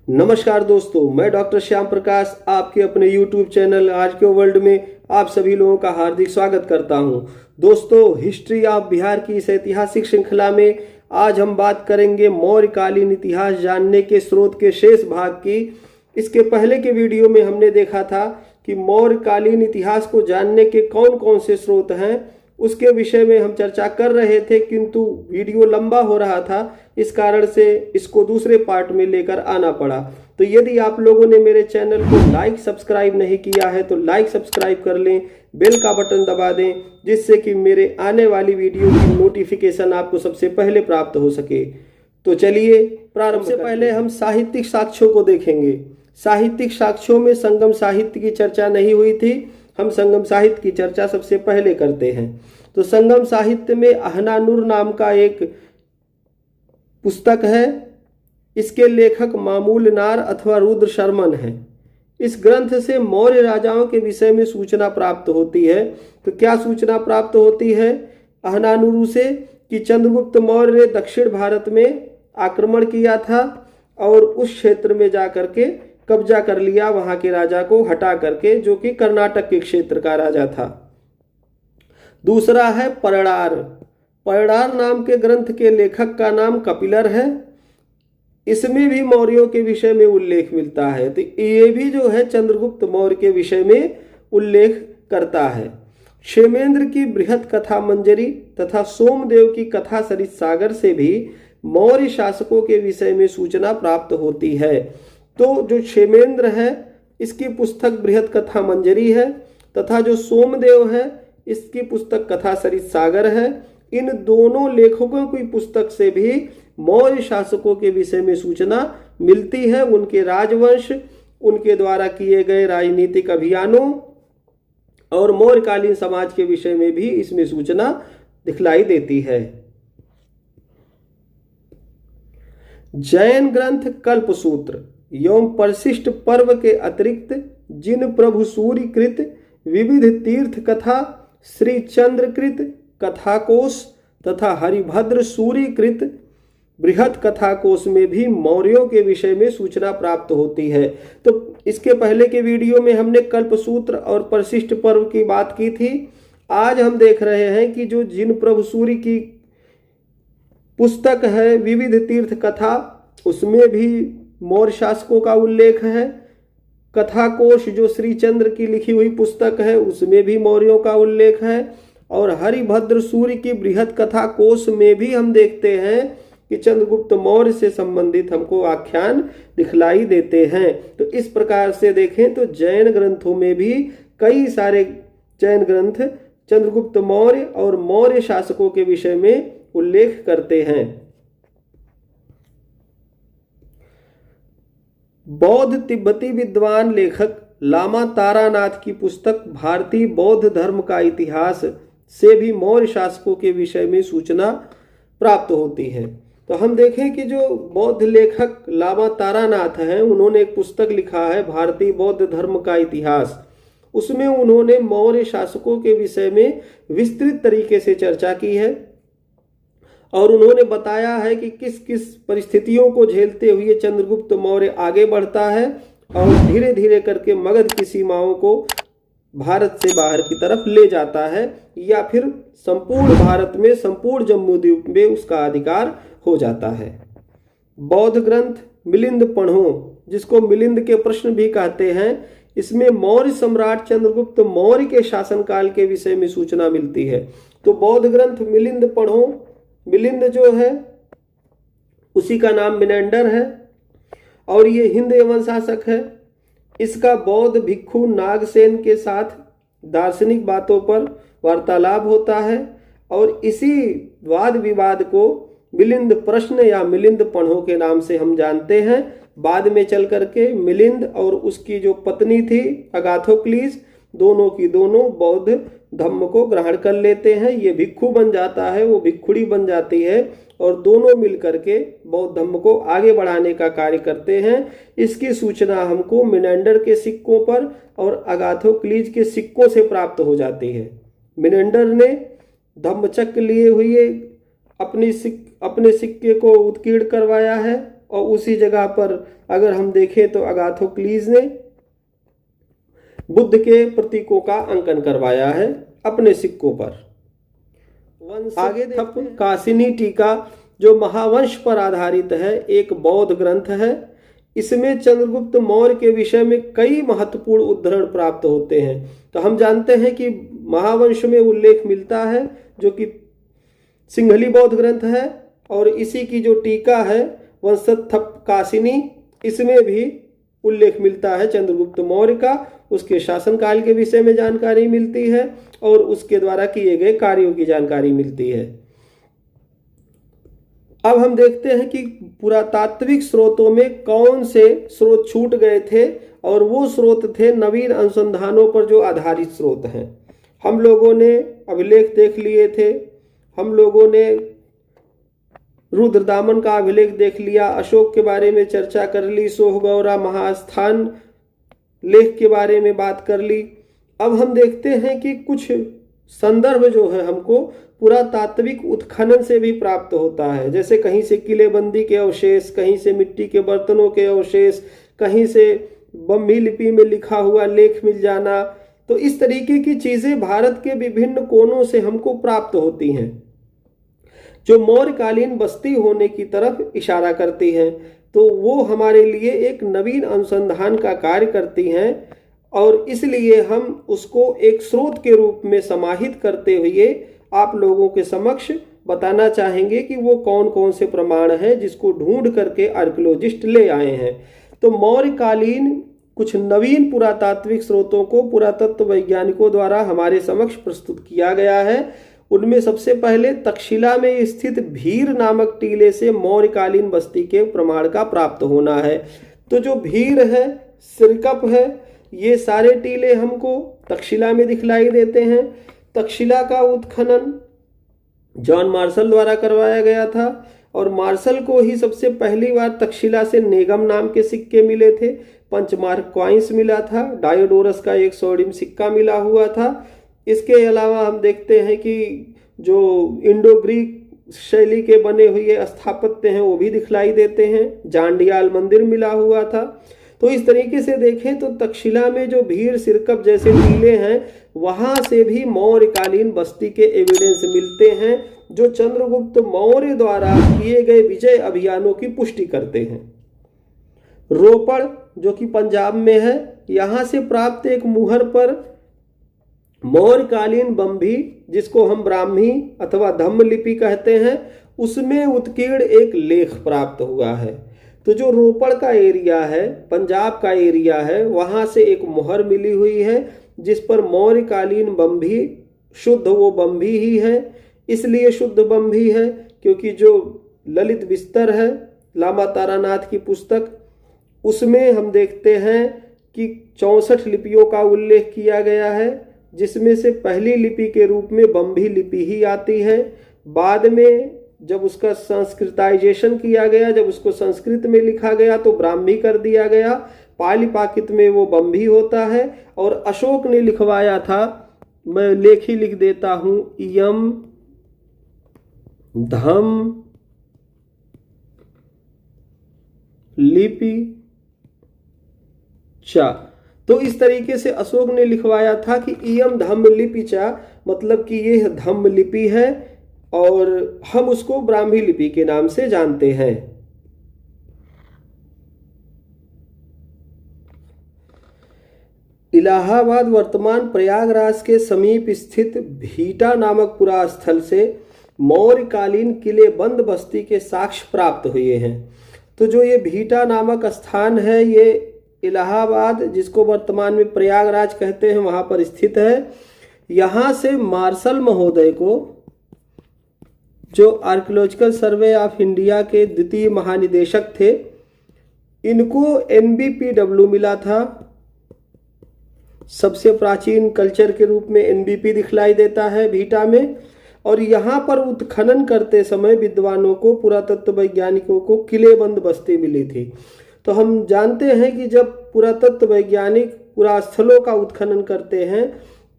नमस्कार दोस्तों, मैं डॉक्टर श्याम प्रकाश आपके अपने YouTube चैनल आज के वर्ल्ड में आप सभी लोगों का हार्दिक स्वागत करता हूं। दोस्तों, हिस्ट्री ऑफ बिहार की इस ऐतिहासिक श्रृंखला में आज हम बात करेंगे मौर्यकालीन इतिहास जानने के स्रोत के शेष भाग की। इसके पहले के वीडियो में हमने देखा था कि मौर्यकालीन इतिहास को जानने के कौन कौन से स्रोत हैं, उसके विषय में हम चर्चा कर रहे थे, किंतु वीडियो लंबा हो रहा था, इस कारण से इसको दूसरे पार्ट में लेकर आना पड़ा। तो यदि आप लोगों ने मेरे चैनल को लाइक सब्सक्राइब नहीं किया है तो लाइक सब्सक्राइब कर लें, बेल का बटन दबा दें, जिससे कि मेरे आने वाली वीडियो की नोटिफिकेशन आपको सबसे पहले प्राप्त हो सके। तो चलिए प्रारंभ से पहले हम साहित्यिक साक्ष्यों को देखेंगे। साहित्यिक साक्ष्यों में संगम साहित्य की चर्चा नहीं हुई थी, हम संगम साहित्य की चर्चा सबसे पहले करते हैं। तो संगम साहित्य में अहनानुर नाम का एक पुस्तक है। इसके लेखक मामूल नार अथवा रुद्र शर्मन है। इस ग्रंथ से मौर्य राजाओं के विषय में सूचना प्राप्त होती है। तो क्या सूचना प्राप्त होती है अहनानुरु से? कि चंद्रगुप्त मौर्य ने दक्षिण भारत में आक्रमण किया था और उस क्षेत्र में जाकर के कब्जा कर लिया, वहां के राजा को हटा करके, जो कि कर्नाटक के क्षेत्र का राजा था। दूसरा है परडार। परडार नाम के ग्रंथ के लेखक का नाम कपिलर है। इसमें भी मौर्यों के विषय में उल्लेख मिलता है। तो ये भी जो है चंद्रगुप्त मौर्य के विषय में उल्लेख करता है। क्षेमेंद्र की बृहत कथा मंजरी तथा सोमदेव की कथा सरित सागर से भी मौर्य शासकों के विषय में सूचना प्राप्त होती है। तो जो क्षेमेंद्र है, इसकी पुस्तक बृहत कथा मंजरी है, तथा जो सोमदेव है, इसकी पुस्तक कथा सरित सागर है। इन दोनों लेखकों की पुस्तक से भी मौर्य शासकों के विषय में सूचना मिलती है, उनके राजवंश, उनके द्वारा किए गए राजनीतिक अभियानों और मौर्यकालीन समाज के विषय में भी इसमें सूचना दिखलाई देती है। जैन ग्रंथ कल्पसूत्र एवं परिशिष्ट पर्व के अतिरिक्त जिन प्रभु सूर्य कृत विविध तीर्थ कथा, श्री चंद्रकृत कथाकोश तथा हरिभद्र सूर्य कृत बृहत कथाकोश में भी मौर्यों के विषय में सूचना प्राप्त होती है। तो इसके पहले के वीडियो में हमने कल्पसूत्र और परिशिष्ट पर्व की बात की थी। आज हम देख रहे हैं कि जो जिन प्रभु सूर्य की पुस्तक है विविध तीर्थ कथा, उसमें भी मौर्य शासकों का उल्लेख है। कथाकोश जो श्री चंद्र की लिखी हुई पुस्तक है, उसमें भी मौर्यों का उल्लेख है। और हरिभद्र सूर्य की बृहत कथा कोश में भी हम देखते हैं कि चंद्रगुप्त मौर्य से संबंधित हमको आख्यान दिखलाई देते हैं। तो इस प्रकार से देखें तो जैन ग्रंथों में भी कई सारे जैन ग्रंथ चंद्रगुप्त मौर्य और मौर्य शासकों के विषय में उल्लेख करते हैं। बौद्ध तिब्बती विद्वान लेखक लामा तारानाथ की पुस्तक भारतीय बौद्ध धर्म का इतिहास से भी मौर्य शासकों के विषय में सूचना प्राप्त होती है। तो हम देखें कि जो बौद्ध लेखक लामा तारानाथ हैं, उन्होंने एक पुस्तक लिखा है भारतीय बौद्ध धर्म का इतिहास। उसमें उन्होंने मौर्य शासकों के विषय में विस्तृत तरीके से चर्चा की है और उन्होंने बताया है कि किस किस परिस्थितियों को झेलते हुए चंद्रगुप्त मौर्य आगे बढ़ता है और धीरे धीरे करके मगध की सीमाओं को भारत से बाहर की तरफ ले जाता है, या फिर संपूर्ण भारत में, संपूर्ण जम्मू द्वीप में उसका अधिकार हो जाता है। बौद्ध ग्रंथ मिलिंद पढ़ो, जिसको मिलिंद के प्रश्न भी कहते हैं, इसमें मौर्य सम्राट चंद्रगुप्त मौर्य के शासनकाल के विषय में सूचना मिलती है। तो बौद्ध ग्रंथ मिलिंद पढ़ो, मिलिंद जो है उसी का नाम मिनेंडर है और ये हिंद एवं शासक है। इसका बौद्ध भिक्षु नागसेन के साथ दार्शनिक बातों पर वार्तालाप होता है और इसी वाद विवाद को मिलिंद प्रश्न या मिलिंद पढ़ो के नाम से हम जानते हैं। बाद में चल करके मिलिंद और उसकी जो पत्नी थी अगाथोक्लीस, दोनों की दोनों बौद्ध धर्म को ग्रहण कर लेते हैं। ये भिक्षु बन जाता है, वो भिक्षुड़ी बन जाती है और दोनों मिलकर के बौद्ध धर्म को आगे बढ़ाने का कार्य करते हैं। इसकी सूचना हमको मिनेंडर के सिक्कों पर और अगाथोक्लीज के सिक्कों से प्राप्त हो जाती है। मिनेंडर ने धम्मचक्र लिए हुए अपने सिक्के को उत्कीर्ण करवाया है और उसी जगह पर अगर हम देखें तो अगाथोक्लीज ने बुद्ध के प्रतीकों का अंकन करवाया है अपने सिक्कों पर। आगे थप कासिनी टीका जो महावंश पर आधारित है, एक बौद्ध ग्रंथ है। इसमें चंद्रगुप्त मौर्य के विषय में कई महत्वपूर्ण उद्धरण प्राप्त होते हैं। तो हम जानते हैं कि महावंश में उल्लेख मिलता है जो कि सिंहली बौद्ध ग्रंथ है, और इसी की जो टीका है वंशथप कासिनी, इसमें भी उल्लेख मिलता है चंद्रगुप्त मौर्य का, उसके शासनकाल के विषय में जानकारी मिलती है और उसके द्वारा किए गए कार्यों की जानकारी मिलती है। अब हम देखते हैं कि पुरातात्विक स्रोतों में कौन से स्रोत छूट गए थे, और वो स्रोत थे नवीन अनुसंधानों पर जो आधारित स्रोत हैं। हम लोगों ने अभिलेख देख लिए थे, हम लोगों ने रुद्रदामन का अभिलेख देख लिया, अशोक के बारे में चर्चा कर ली, सोहगौरा महास्थान लेख के बारे में बात कर ली। अब हम देखते हैं कि कुछ संदर्भ जो है हमको पुरातात्विक उत्खनन से भी प्राप्त होता है, जैसे कहीं से किलेबंदी के अवशेष, कहीं से मिट्टी के बर्तनों के अवशेष, कहीं से ब्राह्मी लिपि में लिखा हुआ लेख मिल जाना। तो इस तरीके की चीजें भारत के विभिन्न कोनों से हमको प्राप्त होती हैं जो मौर्यकालीन बस्ती होने की तरफ इशारा करती हैं। तो वो हमारे लिए एक नवीन अनुसंधान का कार्य करती हैं, और इसलिए हम उसको एक स्रोत के रूप में समाहित करते हुए आप लोगों के समक्ष बताना चाहेंगे कि वो कौन कौन से प्रमाण हैं जिसको ढूंढ करके आर्कियोलॉजिस्ट ले आए हैं। तो मौर्यकालीन कुछ नवीन पुरातात्विक स्रोतों को पुरातत्व वैज्ञानिकों द्वारा हमारे समक्ष प्रस्तुत किया गया है। उनमें सबसे पहले तक्षशिला में स्थित भीर नामक टीले से मौर्यकालीन बस्ती के प्रमाण का प्राप्त होना है। तो जो भीर है, सिरकप है, ये सारे टीले हमको तक्षशिला में दिखलाई देते हैं। तक्षशिला का उत्खनन जॉन मार्शल द्वारा करवाया गया था, और मार्शल को ही सबसे पहली बार तक्षशिला से नेगम नाम के सिक्के मिले थे, पंचमार्क कॉइन्स मिला था, डायोडोरस का एक स्वर्णिम सिक्का मिला हुआ था। इसके अलावा हम देखते हैं कि जो इंडो ग्रीक शैली के बने हुए स्थापत्य हैं वो भी दिखलाई देते हैं, जांडियाल मंदिर मिला हुआ था। तो इस तरीके से देखें तो तक्षशिला में जो भीर, सिरकप जैसे टीले हैं वहां से भी मौर्यकालीन बस्ती के एविडेंस मिलते हैं जो चंद्रगुप्त मौर्य द्वारा किए गए विजय अभियानों की पुष्टि करते हैं। रोपड़ जो कि पंजाब में है, यहां से प्राप्त एक मुहर पर मौर्यकालीन बम्भी, जिसको हम ब्राह्मी अथवा धम्म लिपि कहते हैं, उसमें उत्कीर्ण एक लेख प्राप्त हुआ है। तो जो रोपड़ का एरिया है, पंजाब का एरिया है, वहां से एक मुहर मिली हुई है जिस पर मौर्यकालीन बम्भी, शुद्ध वो बम्भी ही है। इसलिए शुद्ध बम्भी है क्योंकि जो ललित बिस्तर है लामा तारानाथ की पुस्तक, उसमें हम देखते हैं कि 64 लिपियों का उल्लेख किया गया है, जिसमें से पहली लिपि के रूप में बम्भी लिपि ही आती है। बाद में जब उसका संस्कृताइजेशन किया गया, जब उसको संस्कृत में लिखा गया तो ब्राह्मी कर दिया गया। पाली पाकित में वो बम्भी होता है, और अशोक ने लिखवाया था, मैं लेख ही लिख देता हूं, इयम धम लिपि चा। तो इस तरीके से अशोक ने लिखवाया था कि इयम धम्म लिपि चा, मतलब कि यह धम्म लिपि है और हम उसको ब्राह्मी लिपि के नाम से जानते हैं। इलाहाबाद वर्तमान प्रयागराज के समीप स्थित भीटा नामक पुरास्थल से मौर्यकालीन किले बंद बस्ती के साक्ष्य प्राप्त हुए हैं। तो जो ये भीटा नामक स्थान है, ये इलाहाबाद, जिसको वर्तमान में प्रयागराज कहते हैं, वहां पर स्थित है। यहां से मार्शल महोदय को, जो आर्कियोलॉजिकल सर्वे ऑफ इंडिया के द्वितीय महानिदेशक थे, इनको NBPW मिला था। सबसे प्राचीन कल्चर के रूप में NBP दिखलाई देता है भीटा में। और यहाँ पर उत्खनन करते समय विद्वानों को, पुरातत्व वैज्ञानिकों को किलेबंद बस्ती मिली थी। तो हम जानते हैं कि जब पुरातत्व वैज्ञानिक पुरास्थलों का उत्खनन करते हैं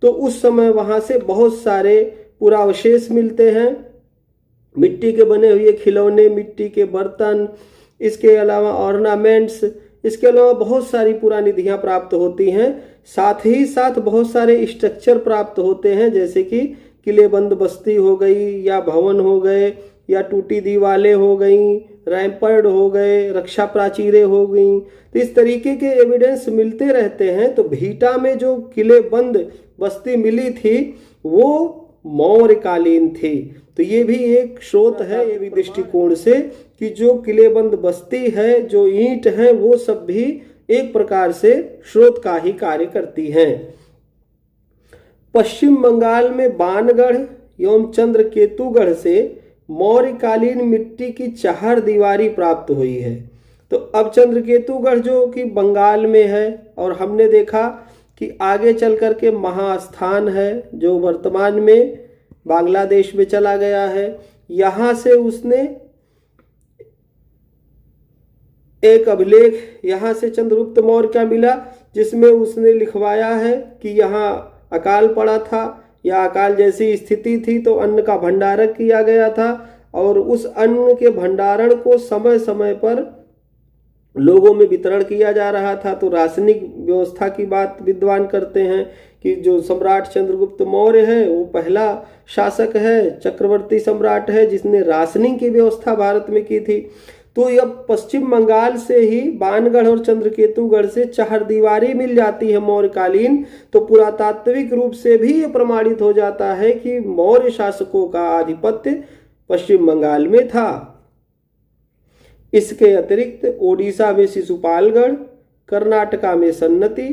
तो उस समय वहाँ से बहुत सारे पुरावशेष मिलते हैं, मिट्टी के बने हुए खिलौने, मिट्टी के बर्तन, इसके अलावा ऑर्नामेंट्स, इसके अलावा बहुत सारी पुरानिधियाँ प्राप्त होती हैं। साथ ही साथ बहुत सारे स्ट्रक्चर प्राप्त होते हैं, जैसे कि किलेबंद बस्ती हो गई, या भवन हो गए, या टूटी दीवारें हो गई, रैम्पर्ड हो गए, रक्षा प्राचीरें हो गई। तो इस तरीके के एविडेंस मिलते रहते हैं। तो भीटा में जो किलेबंद बस्ती मिली थी वो मौर्यकालीन थी। तो ये भी एक स्रोत है ये भी दृष्टिकोण से कि जो किलेबंद बस्ती है, जो ईंट है, वो सब भी एक प्रकार से स्रोत का ही कार्य करती हैं। पश्चिम बंगाल में बानगढ़ एवं चंद्रकेतुगढ़ से मौर्यकालीन मिट्टी की चार दीवारी प्राप्त हुई है। तो अब चंद्रकेतुगढ़ जो कि बंगाल में है, और हमने देखा कि आगे चल करके महास्थान है जो वर्तमान में बांग्लादेश में चला गया है। यहाँ से उसने एक अभिलेख यहाँ से चंद्रगुप्त मौर्य का मिला, जिसमें उसने लिखवाया है कि यहाँ अकाल पड़ा था या अकाल जैसी स्थिति थी, तो अन्न का भंडारण किया गया था, और उस अन्न के भंडारण को समय समय पर लोगों में वितरण किया जा रहा था। तो राशनिक व्यवस्था की बात विद्वान करते हैं कि जो सम्राट चंद्रगुप्त मौर्य है वो पहला शासक है, चक्रवर्ती सम्राट है, जिसने राशनिंग की व्यवस्था भारत में की थी। तो अब पश्चिम बंगाल से ही बानगढ़ और चंद्रकेतुगढ़ से चार दीवारी मिल जाती है मौर्यकालीन। तो पुरातात्विक रूप से भी ये प्रमाणित हो जाता है कि मौर्य शासकों का आधिपत्य पश्चिम बंगाल में था। इसके अतिरिक्त ओडिशा में शिशुपालगढ़, कर्नाटका में सन्नति,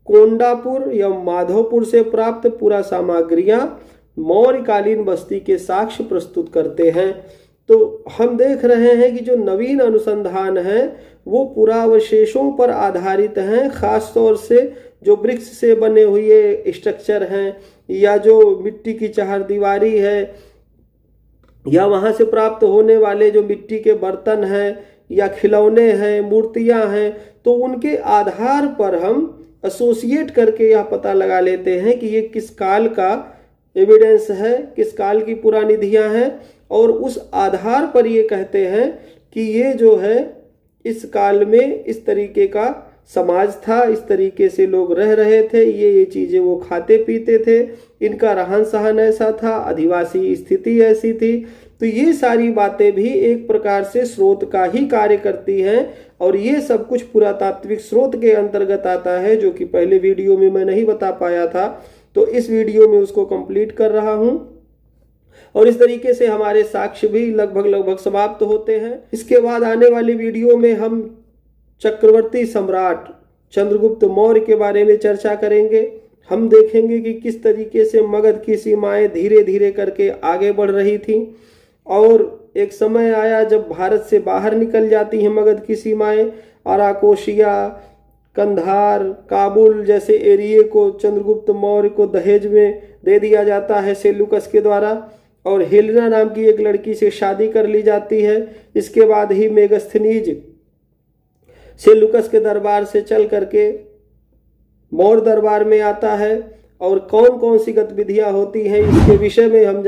कोंडापुर एवं माधोपुर से प्राप्त पुरा सामग्रियां मौर्यकालीन बस्ती के साक्ष्य प्रस्तुत करते हैं। तो हम देख रहे हैं कि जो नवीन अनुसंधान है वो पुरावशेषों पर आधारित हैं, खास तौर से जो वृक्ष से बने हुए स्ट्रक्चर हैं, या जो मिट्टी की चार दीवारी है, या वहाँ से प्राप्त होने वाले जो मिट्टी के बर्तन हैं या खिलौने हैं, मूर्तियाँ हैं। तो उनके आधार पर हम एसोसिएट करके यह पता लगा लेते हैं कि ये किस काल का एविडेंस है, किस काल की पुरानिधियाँ हैं, और उस आधार पर ये कहते हैं कि ये जो है इस काल में इस तरीके का समाज था, इस तरीके से लोग रह रहे थे, ये चीज़ें वो खाते पीते थे, इनका रहन सहन ऐसा था, आदिवासी स्थिति ऐसी थी। तो ये सारी बातें भी एक प्रकार से स्रोत का ही कार्य करती हैं, और ये सब कुछ पुरातात्विक स्रोत के अंतर्गत आता है, जो कि पहले वीडियो में मैं नहीं बता पाया था। तो इस वीडियो में उसको कंप्लीट कर रहा हूँ, और इस तरीके से हमारे साक्ष्य भी लगभग समाप्त होते हैं। इसके बाद आने वाली वीडियो में हम चक्रवर्ती सम्राट चंद्रगुप्त मौर्य के बारे में चर्चा करेंगे। हम देखेंगे कि किस तरीके से मगध की सीमाएं धीरे धीरे करके आगे बढ़ रही थी, और एक समय आया जब भारत से बाहर निकल जाती हैं मगध की सीमाएं। अराकोशिया, कंधार, काबुल जैसे एरिए को चंद्रगुप्त मौर्य को दहेज में दे दिया जाता है सेल्यूकस के द्वारा, और हेलेना नाम की एक लड़की से शादी कर ली जाती है। इसके बाद ही मेगस्थनीज सेल्यूकस के दरबार से चल करके मौर्य दरबार में आता है, और कौन कौन सी गतिविधियां होती हैं इसके विषय में हम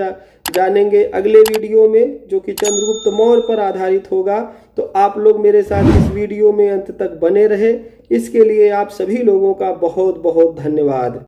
जानेंगे अगले वीडियो में, जो कि चंद्रगुप्त मौर्य पर आधारित होगा। तो आप लोग मेरे साथ इस वीडियो में अंत तक बने रहे, इसके लिए आप सभी लोगों का बहुत बहुत धन्यवाद।